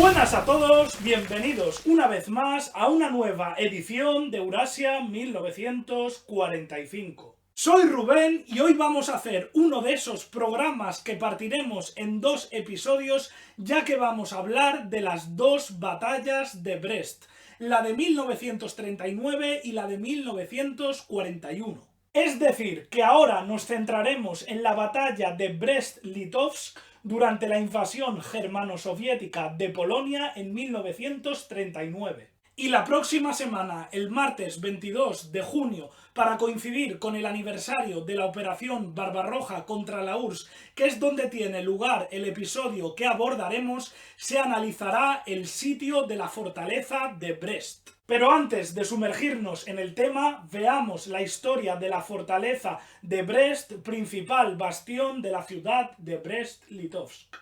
Buenas a todos, bienvenidos una vez más a una nueva edición de Eurasia 1945. Soy Rubén y hoy vamos a hacer uno de esos programas que partiremos en dos episodios, ya que vamos a hablar de las dos batallas de Brest, la de 1939 y la de 1941. Es decir, que ahora nos centraremos en la batalla de Brest-Litovsk durante la invasión germano-soviética de Polonia en 1939. Y la próxima semana, el martes 22 de junio, para coincidir con el aniversario de la Operación Barbarroja contra la URSS, que es donde tiene lugar el episodio que abordaremos, se analizará el sitio de la fortaleza de Brest. Pero antes de sumergirnos en el tema, veamos la historia de la fortaleza de Brest, principal bastión de la ciudad de Brest-Litovsk.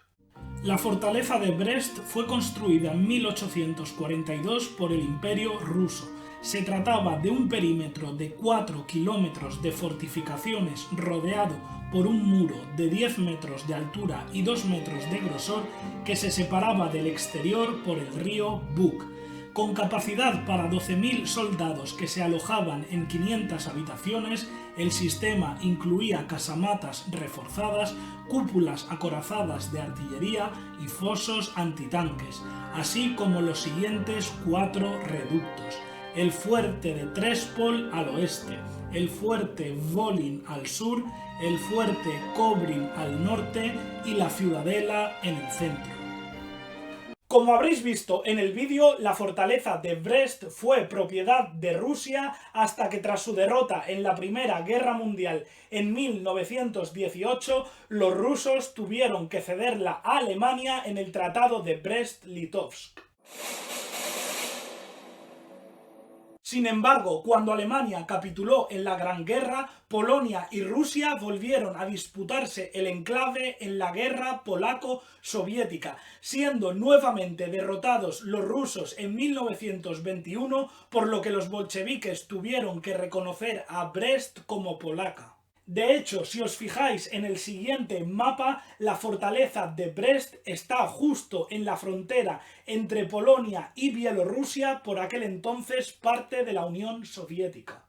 La fortaleza de Brest fue construida en 1842 por el Imperio ruso. Se trataba de un perímetro de 4 kilómetros de fortificaciones rodeado por un muro de 10 metros de altura y 2 metros de grosor que se separaba del exterior por el río Bug. Con capacidad para 12.000 soldados que se alojaban en 500 habitaciones, el sistema incluía casamatas reforzadas, cúpulas acorazadas de artillería y fosos antitanques, así como los siguientes 4 reductos: el fuerte de Trespol al oeste, el fuerte Volyn al sur, el fuerte Kobrin al norte y la ciudadela en el centro. Como habréis visto en el vídeo, la fortaleza de Brest fue propiedad de Rusia hasta que tras su derrota en la Primera Guerra Mundial en 1918, los rusos tuvieron que cederla a Alemania en el Tratado de Brest-Litovsk. Sin embargo, cuando Alemania capituló en la Gran Guerra, Polonia y Rusia volvieron a disputarse el enclave en la guerra polaco-soviética, siendo nuevamente derrotados los rusos en 1921, por lo que los bolcheviques tuvieron que reconocer a Brest como polaca. De hecho, si os fijáis en el siguiente mapa, la fortaleza de Brest está justo en la frontera entre Polonia y Bielorrusia, por aquel entonces parte de la Unión Soviética.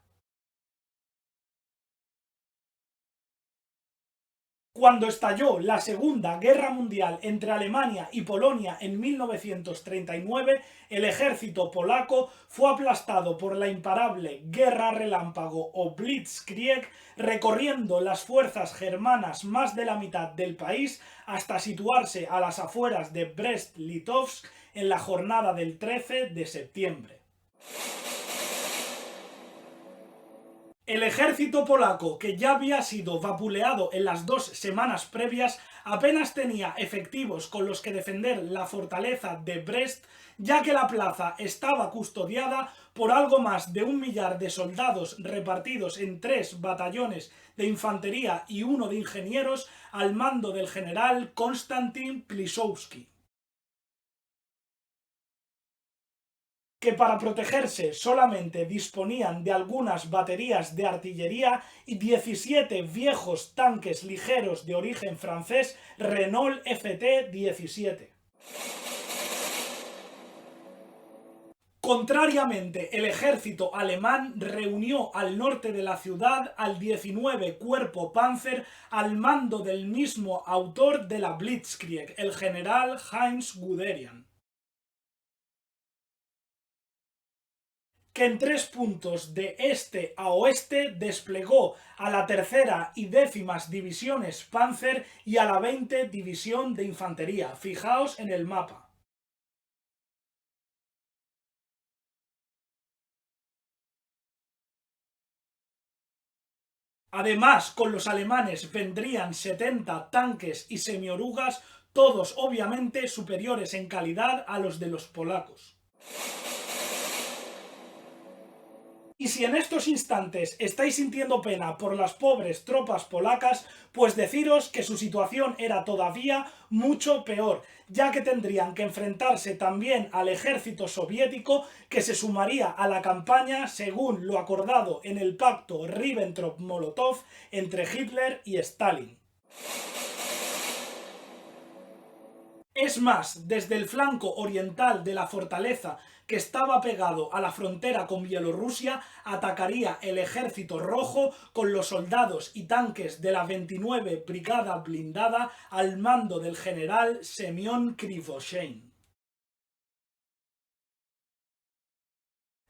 Cuando estalló la Segunda Guerra Mundial entre Alemania y Polonia en 1939, el ejército polaco fue aplastado por la imparable guerra relámpago o Blitzkrieg, recorriendo las fuerzas germanas más de la mitad del país hasta situarse a las afueras de Brest-Litovsk en la jornada del 13 de septiembre. El ejército polaco, que ya había sido vapuleado en las 2 semanas previas, apenas tenía efectivos con los que defender la fortaleza de Brest, ya que la plaza estaba custodiada por algo más de 1 millar de soldados repartidos en 3 batallones de infantería y 1 de ingenieros al mando del general Konstantin Plisowski, que para protegerse solamente disponían de algunas baterías de artillería y 17 viejos tanques ligeros de origen francés Renault FT-17. Contrariamente, el ejército alemán reunió al norte de la ciudad al 19 Cuerpo Panzer al mando del mismo autor de la Blitzkrieg, el general Heinz Guderian, que en 3 puntos de este a oeste desplegó a la 3ª y 10ª divisiones Panzer y a la 20 División de Infantería. Fijaos en el mapa. Además, con los alemanes vendrían 70 tanques y semiorugas, todos obviamente superiores en calidad a los de los polacos. Y si en estos instantes estáis sintiendo pena por las pobres tropas polacas, pues deciros que su situación era todavía mucho peor, ya que tendrían que enfrentarse también al ejército soviético, que se sumaría a la campaña según lo acordado en el pacto Ribbentrop-Molotov entre Hitler y Stalin. Es más, desde el flanco oriental de la fortaleza, que estaba pegado a la frontera con Bielorrusia, atacaría el Ejército Rojo con los soldados y tanques de la 29 Brigada Blindada al mando del general Semyon Krivoshein.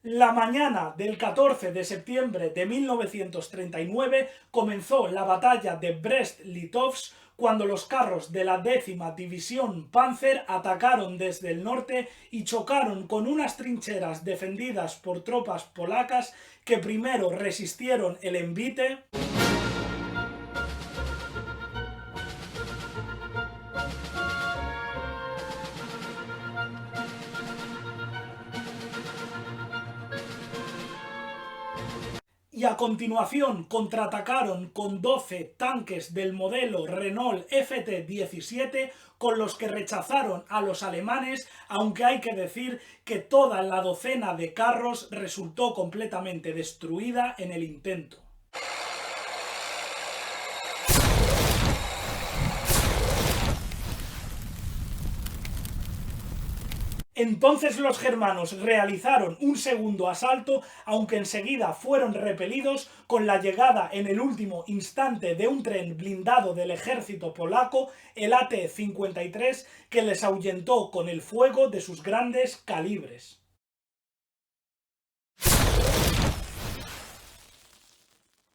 La mañana del 14 de septiembre de 1939 comenzó la batalla de Brest-Litovsk, cuando los carros de la 10ª División Panzer atacaron desde el norte y chocaron con unas trincheras defendidas por tropas polacas que primero resistieron el envite y a continuación contraatacaron con 12 tanques del modelo Renault FT-17 con los que rechazaron a los alemanes, aunque hay que decir que toda la docena de carros resultó completamente destruida en el intento. Entonces los germanos realizaron un segundo asalto, aunque enseguida fueron repelidos con la llegada en el último instante de un tren blindado del ejército polaco, el AT-53, que les ahuyentó con el fuego de sus grandes calibres.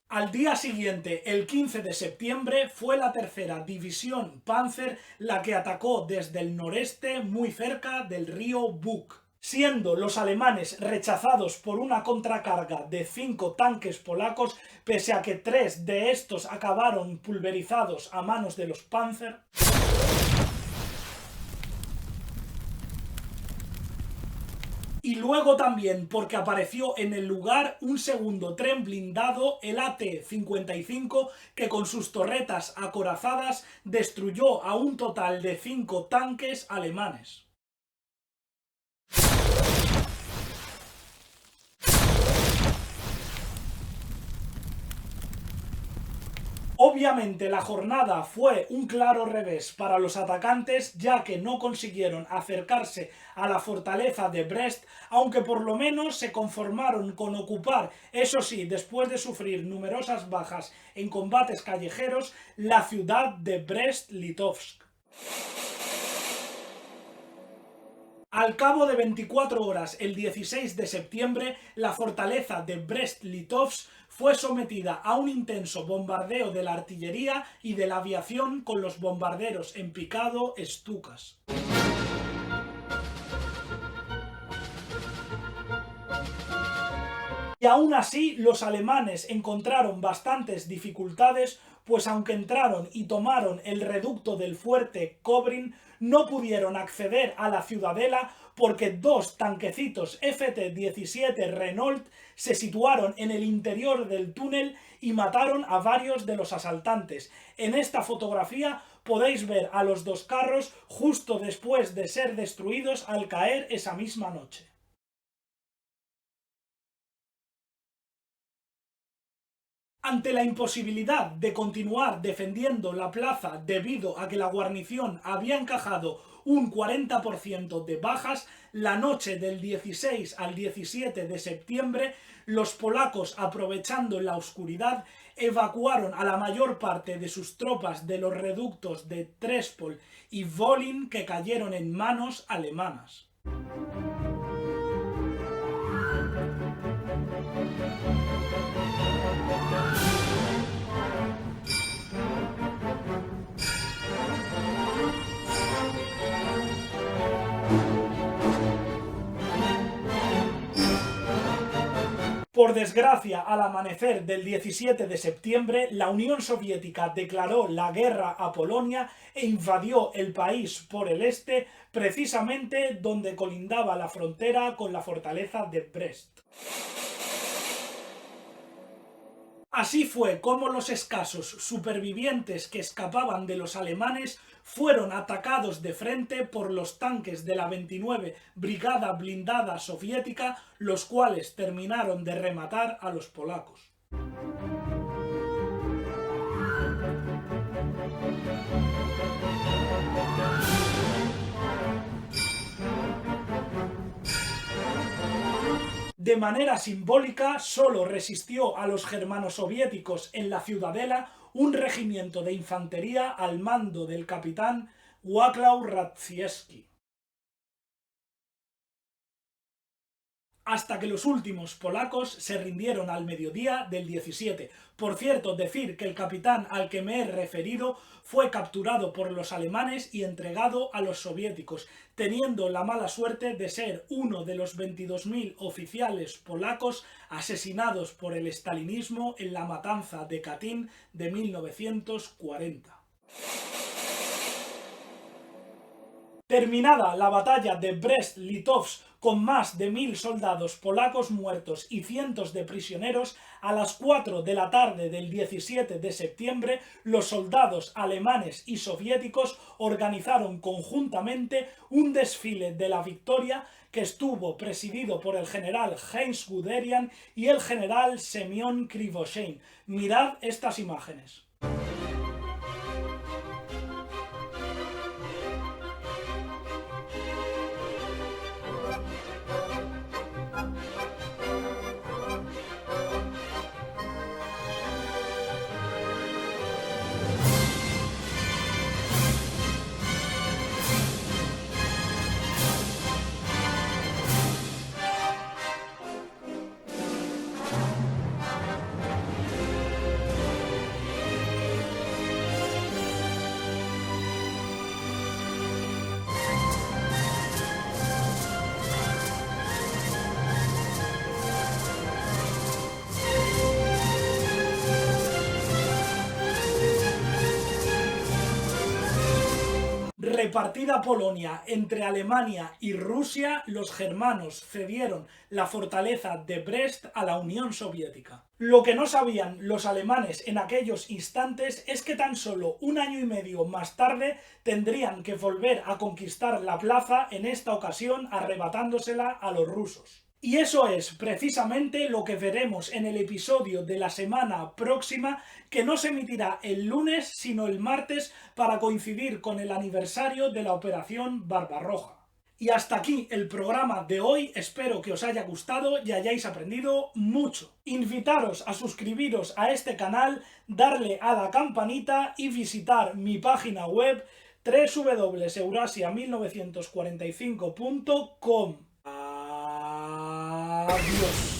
Al día siguiente, el 15 de septiembre, fue la 3ª División Panzer la que atacó desde el noreste muy cerca del río Bug, siendo los alemanes rechazados por una contracarga de 5 tanques polacos, pese a que 3 de estos acabaron pulverizados a manos de los Panzer. Y luego también porque apareció en el lugar un segundo tren blindado, el AT-55, que con sus torretas acorazadas destruyó a un total de 5 tanques alemanes. Obviamente la jornada fue un claro revés para los atacantes, ya que no consiguieron acercarse a la fortaleza de Brest, aunque por lo menos se conformaron con ocupar, eso sí, después de sufrir numerosas bajas en combates callejeros, la ciudad de Brest-Litovsk. Al cabo de 24 horas, el 16 de septiembre, la fortaleza de Brest-Litovsk fue sometida a un intenso bombardeo de la artillería y de la aviación con los bombarderos en picado Stukas. Y aún así, los alemanes encontraron bastantes dificultades, pues aunque entraron y tomaron el reducto del fuerte Kobrin, no pudieron acceder a la ciudadela porque 2 tanquecitos FT-17 Renault se situaron en el interior del túnel y mataron a varios de los asaltantes. En esta fotografía podéis ver a los 2 carros justo después de ser destruidos al caer esa misma noche. Ante la imposibilidad de continuar defendiendo la plaza debido a que la guarnición había encajado un 40% de bajas, la noche del 16 al 17 de septiembre, los polacos, aprovechando la oscuridad, evacuaron a la mayor parte de sus tropas de los reductos de Trespol y Wolin, que cayeron en manos alemanas. Por desgracia, al amanecer del 17 de septiembre, la Unión Soviética declaró la guerra a Polonia e invadió el país por el este, precisamente donde colindaba la frontera con la fortaleza de Brest. Así fue como los escasos supervivientes que escapaban de los alemanes fueron atacados de frente por los tanques de la 29 Brigada Blindada Soviética, los cuales terminaron de rematar a los polacos. De manera simbólica, solo resistió a los germanosoviéticos en la Ciudadela un regimiento de infantería al mando del capitán Wacław Radziecki. Hasta que los últimos polacos se rindieron al mediodía del 17. Por cierto, decir que el capitán al que me he referido fue capturado por los alemanes y entregado a los soviéticos, teniendo la mala suerte de ser uno de los 22.000 oficiales polacos asesinados por el stalinismo en la matanza de Katyn de 1940. Terminada la batalla de Brest-Litovsk con más de 1.000 soldados polacos muertos y cientos de prisioneros, a las 4 de la tarde del 17 de septiembre los soldados alemanes y soviéticos organizaron conjuntamente un desfile de la victoria que estuvo presidido por el general Heinz Guderian y el general Semyon Krivoshein. Mirad estas imágenes. Repartida Polonia entre Alemania y Rusia, los germanos cedieron la fortaleza de Brest a la Unión Soviética. Lo que no sabían los alemanes en aquellos instantes es que tan solo un año y medio más tarde tendrían que volver a conquistar la plaza, en esta ocasión arrebatándosela a los rusos. Y eso es precisamente lo que veremos en el episodio de la semana próxima, que no se emitirá el lunes sino el martes para coincidir con el aniversario de la Operación Barbarroja. Y hasta aquí el programa de hoy, espero que os haya gustado y hayáis aprendido mucho. Invitaros a suscribiros a este canal, darle a la campanita y visitar mi página web www.eurasia1945.com. Adiós.